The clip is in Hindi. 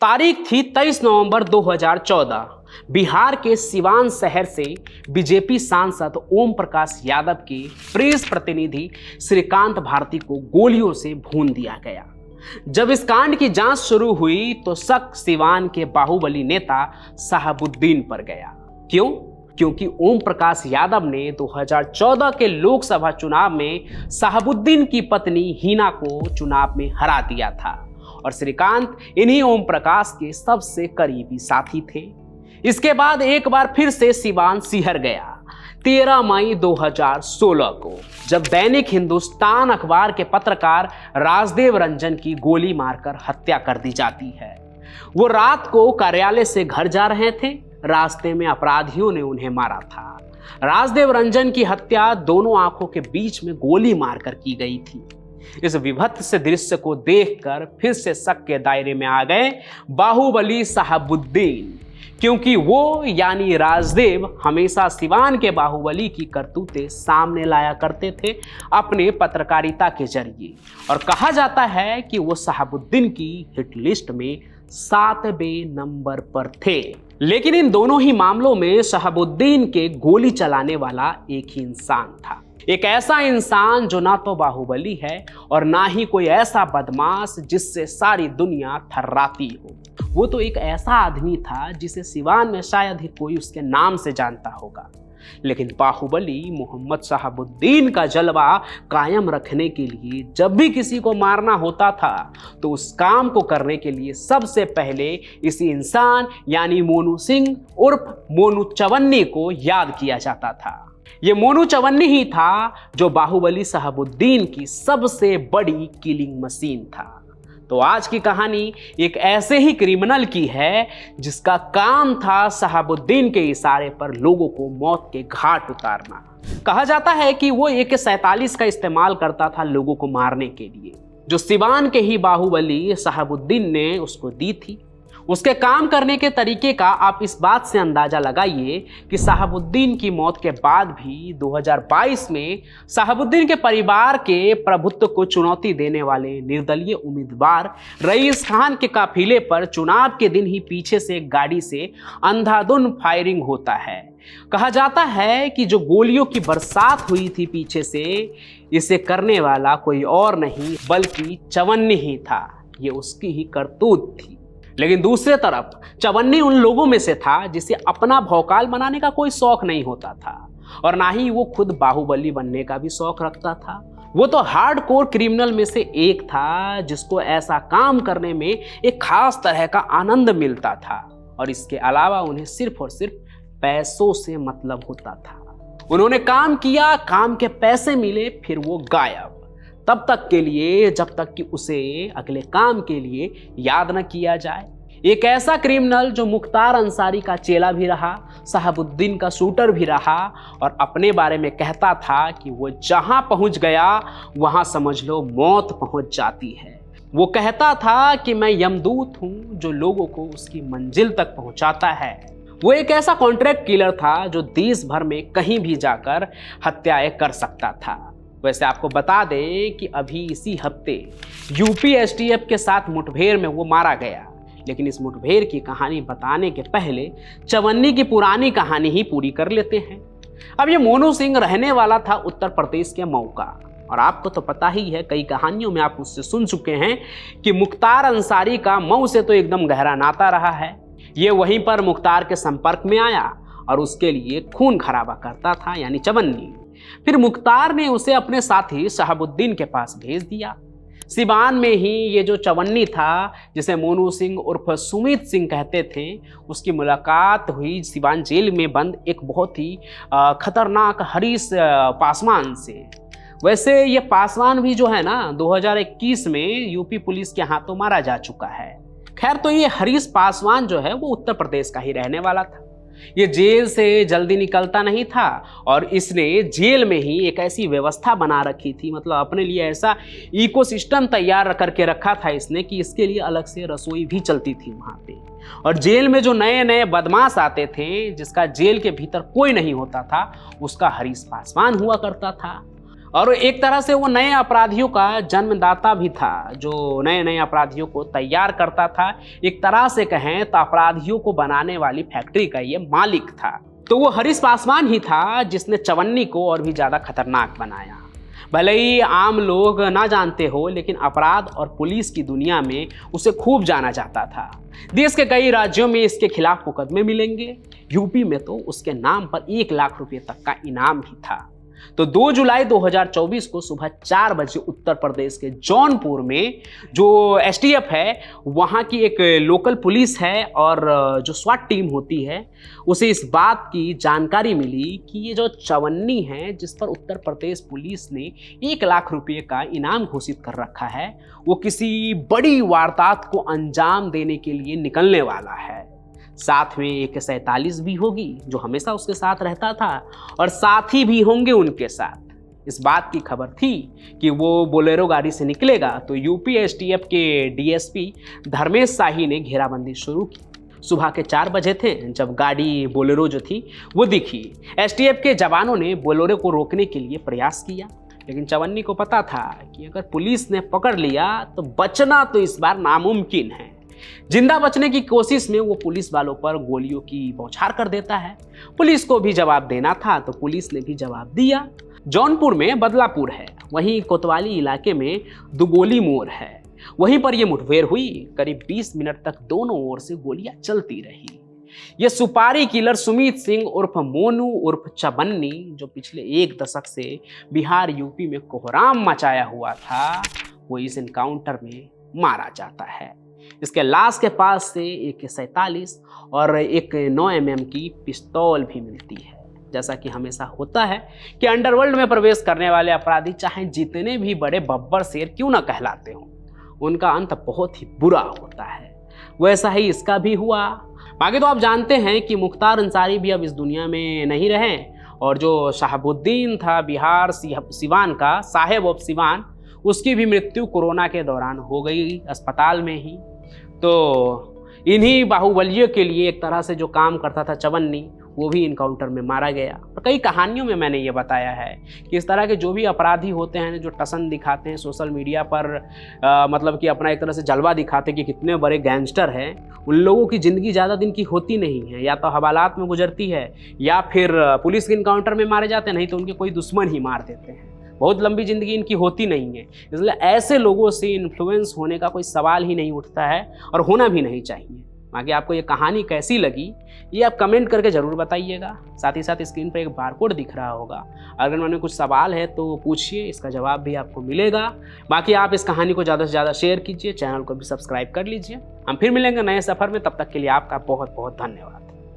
तारीख थी 23 नवंबर 2014। बिहार के सिवान शहर से बीजेपी सांसद ओम प्रकाश यादव के प्रेस प्रतिनिधि श्रीकांत भारती को गोलियों से भून दिया गया। जब इस कांड की जांच शुरू हुई तो शक सिवान के बाहुबली नेता शहाबुद्दीन पर गया। क्यों? क्योंकि ओम प्रकाश यादव ने 2014 के लोकसभा चुनाव में शहाबुद्दीन की पत्नी हिना को चुनाव में हरा दिया था और श्रीकांत इन्हीं ओम प्रकाश के सबसे करीबी साथी थे। इसके बाद एक बार फिर से सिवान सिहर गया 13 मई 2016 को, जब दैनिक हिंदुस्तान अखबार के पत्रकार राजदेव रंजन की गोली मारकर हत्या कर दी जाती है। वो रात को कार्यालय से घर जा रहे थे, रास्ते में अपराधियों ने उन्हें मारा था। राजदेव रंजन की हत्या दोनों आंखों के बीच में गोली मारकर की गई थी। इस विभत्स दृश्य को देखकर फिर से शक के दायरे में आ गए बाहुबली शहाबुद्दीन, क्योंकि वो यानी राजदेव हमेशा सिवान के बाहुबली की करतूतें सामने लाया करते थे अपने पत्रकारिता के जरिए, और कहा जाता है कि वो शहाबुद्दीन की हिट लिस्ट में 7वें नंबर पर थे। लेकिन इन दोनों ही मामलों में शहाबुद्दीन के गोली चलाने वाला एक ही इंसान था, एक ऐसा इंसान जो ना तो बाहुबली है और ना ही कोई ऐसा बदमाश जिससे सारी दुनिया थर्राती हो। वो तो एक ऐसा आदमी था जिसे सिवान में शायद ही कोई उसके नाम से जानता होगा। लेकिन बाहुबली मोहम्मद शहाबुद्दीन का जलवा कायम रखने के लिए जब भी किसी को मारना होता था तो उस काम को करने के लिए सबसे पहले इसी इंसान यानी मोनू सिंह उर्फ मोनू चवन्नी को याद किया जाता था। ये मोनू चवन्नी ही था जो बाहुबली शहाबुद्दीन की सबसे बड़ी किलिंग मशीन था। तो आज की कहानी एक ऐसे ही क्रिमिनल की है जिसका काम था शहाबुद्दीन के इशारे पर लोगों को मौत के घाट उतारना। कहा जाता है कि वो AK-47 का इस्तेमाल करता था लोगों को मारने के लिए, जो सिवान के ही बाहुबली शहाबुद्दीन ने उसको दी थी। उसके काम करने के तरीके का आप इस बात से अंदाजा लगाइए कि शहाबुद्दीन की मौत के बाद भी 2022 में शहाबुद्दीन के परिवार के प्रभुत्व को चुनौती देने वाले निर्दलीय उम्मीदवार रईस खान के काफिले पर चुनाव के दिन ही पीछे से एक गाड़ी से अंधाधुंध फायरिंग होता है। कहा जाता है कि जो गोलियों की बरसात हुई थी पीछे से, इसे करने वाला कोई और नहीं बल्कि चवन्नी ही था। ये उसकी ही करतूत थी। लेकिन दूसरे तरफ चवन्नी उन लोगों में से था जिसे अपना भौकाल बनाने का कोई शौक नहीं होता था और ना ही वो खुद बाहुबली बनने का भी शौक रखता था। वो तो हार्डकोर क्रिमिनल में से एक था जिसको ऐसा काम करने में एक खास तरह का आनंद मिलता था और इसके अलावा उन्हें सिर्फ और सिर्फ पैसों से मतलब होता था। उन्होंने काम किया, काम के पैसे मिले, फिर वो गायब, तब तक के लिए जब तक कि उसे अगले काम के लिए याद न किया जाए। एक ऐसा क्रिमिनल जो मुख्तार अंसारी का चेला भी रहा, शहाबुद्दीन का शूटर भी रहा और अपने बारे में कहता था कि वो जहां पहुंच गया वहां समझ लो मौत पहुंच जाती है। वो कहता था कि मैं यमदूत हूं जो लोगों को उसकी मंजिल तक पहुंचाता है। वो एक ऐसा कॉन्ट्रैक्ट किलर था जो देश भर में कहीं भी जाकर हत्याएं कर सकता था। वैसे आपको बता दें कि अभी इसी हफ्ते यूपी STF के साथ मुठभेड़ में वो मारा गया। लेकिन इस मुठभेड़ की कहानी बताने के पहले चवन्नी की पुरानी कहानी ही पूरी कर लेते हैं। अब ये मोनू सिंह रहने वाला था उत्तर प्रदेश के मऊ का, और आपको तो पता ही है, कई कहानियों में आप मुझसे सुन चुके हैं कि मुख्तार अंसारी का मऊ से तो एकदम गहरा नाता रहा है। ये वहीं पर मुख्तार के संपर्क में आया और उसके लिए खून खराबा करता था यानी चवन्नी। फिर मुख्तार ने उसे अपने साथी शहाबुद्दीन के पास भेज दिया। सिवान में ही ये जो चवन्नी था, जिसे मोनू सिंह उर्फ सुमित सिंह कहते थे, उसकी मुलाकात हुई सिवान जेल में बंद एक बहुत ही खतरनाक हरीश पासवान से। वैसे ये पासवान भी जो है ना 2021 में यूपी पुलिस के हाथों मारा जा चुका है। खैर, तो ये हरीश पासवान जो है वो उत्तर प्रदेश का ही रहने वाला था। ये जेल से जल्दी निकलता नहीं था और इसने जेल में ही एक ऐसी व्यवस्था बना रखी थी, मतलब अपने लिए ऐसा इकोसिस्टम तैयार करके रखा था इसने कि इसके लिए अलग से रसोई भी चलती थी वहाँ पे। और जेल में जो नए नए बदमाश आते थे जिसका जेल के भीतर कोई नहीं होता था, उसका हरीश पासवान हुआ करता था। और एक तरह से वो नए अपराधियों का जन्मदाता भी था, जो नए नए अपराधियों को तैयार करता था। एक तरह से कहें तो अपराधियों को बनाने वाली फैक्ट्री का ये मालिक था। तो वो हरीश पासवान ही था जिसने चवन्नी को और भी ज़्यादा खतरनाक बनाया। भले ही आम लोग ना जानते हो, लेकिन अपराध और पुलिस की दुनिया में उसे खूब जाना जाता था। देश के कई राज्यों में इसके खिलाफ मुकदमे मिलेंगे। यूपी में तो उसके नाम पर 1 लाख रुपए तक का इनाम भी था। तो 2 जुलाई 2024 को सुबह 4 बजे उत्तर प्रदेश के जौनपुर में जो एसटीएफ है, वहाँ की एक लोकल पुलिस है और जो स्वाट टीम होती है, उसे इस बात की जानकारी मिली कि ये जो चवन्नी है जिस पर उत्तर प्रदेश पुलिस ने 1 लाख रुपये का इनाम घोषित कर रखा है, वो किसी बड़ी वारदात को अंजाम देने के लिए निकलने वाला है। साथ में एक 47 भी होगी जो हमेशा उसके साथ रहता था, और साथी भी होंगे उनके साथ। इस बात की खबर थी कि वो बोलेरो गाड़ी से निकलेगा तो यूपी एसटीएफ के डीएसपी धर्मेश शाही ने घेराबंदी शुरू की। सुबह के 4 बजे थे जब गाड़ी बोलेरो जो थी वो दिखी। एसटीएफ के जवानों ने बोलेरो को रोकने के लिए प्रयास किया, लेकिन चवन्नी को पता था कि अगर पुलिस ने पकड़ लिया तो बचना तो इस बार नामुमकिन है। जिंदा बचने की कोशिश में वो पुलिस वालों पर गोलियों की बौछार कर देता है। पुलिस को भी जवाब देना था तो पुलिस ने भी जवाब दिया। जौनपुर में बदलापुर है, वहीं कोतवाली इलाके में दुगोली मोड़ है, वहीं पर यह मुठभेड़ हुई। करीब 20 मिनट तक दोनों ओर से गोलियां चलती रही। ये सुपारी किलर सुमित सिंह उर्फ मोनू उर्फ चवन्नी, जो पिछले 1 दशक से बिहार यूपी में कोहराम मचाया हुआ था, वो इस एनकाउंटर में मारा जाता है। इसके लाश के पास से एक 47 और एक 9 mm की पिस्तौल भी मिलती है। जैसा कि हमेशा होता है कि अंडरवर्ल्ड में प्रवेश करने वाले अपराधी चाहे जितने भी बड़े बब्बर शेर क्यों ना कहलाते हों, उनका अंत बहुत ही बुरा होता है। वैसा ही इसका भी हुआ। बाकी तो आप जानते हैं कि मुख्तार अंसारी भी अब इस दुनिया में नहीं रहे, और जो शहाबुद्दीन था बिहार सिवान का, साहेब ऑफ सिवान, उसकी भी मृत्यु कोरोना के दौरान हो गई अस्पताल में ही। तो इन्हीं बाहुबलियों के लिए एक तरह से जो काम करता था चवन्नी, वो भी इनकाउंटर में मारा गया। और कई कहानियों में मैंने ये बताया है कि इस तरह के जो भी अपराधी होते हैं जो टसन दिखाते हैं सोशल मीडिया पर, मतलब कि अपना एक तरह से जलवा दिखाते हैं कि कितने बड़े गैंगस्टर हैं, उन लोगों की ज़िंदगी ज़्यादा दिन की होती नहीं है। या तो हवालात में गुजरती है, या फिर पुलिस के इनकाउंटर में मारे जाते हैं, नहीं तो उनके कोई दुश्मन ही मार देते हैं। बहुत लंबी ज़िंदगी इनकी होती नहीं है। इसलिए ऐसे लोगों से इन्फ्लुएंस होने का कोई सवाल ही नहीं उठता है, और होना भी नहीं चाहिए। बाकी आपको ये कहानी कैसी लगी ये आप कमेंट करके ज़रूर बताइएगा। साथ ही साथ स्क्रीन पर एक बारकोड दिख रहा होगा, अगर मैंने कुछ सवाल है तो पूछिए, इसका जवाब भी आपको मिलेगा। बाकी आप इस कहानी को ज़्यादा से ज़्यादा शेयर कीजिए, चैनल को भी सब्सक्राइब कर लीजिए। हम फिर मिलेंगे नए सफ़र में, तब तक के लिए आपका बहुत बहुत धन्यवाद।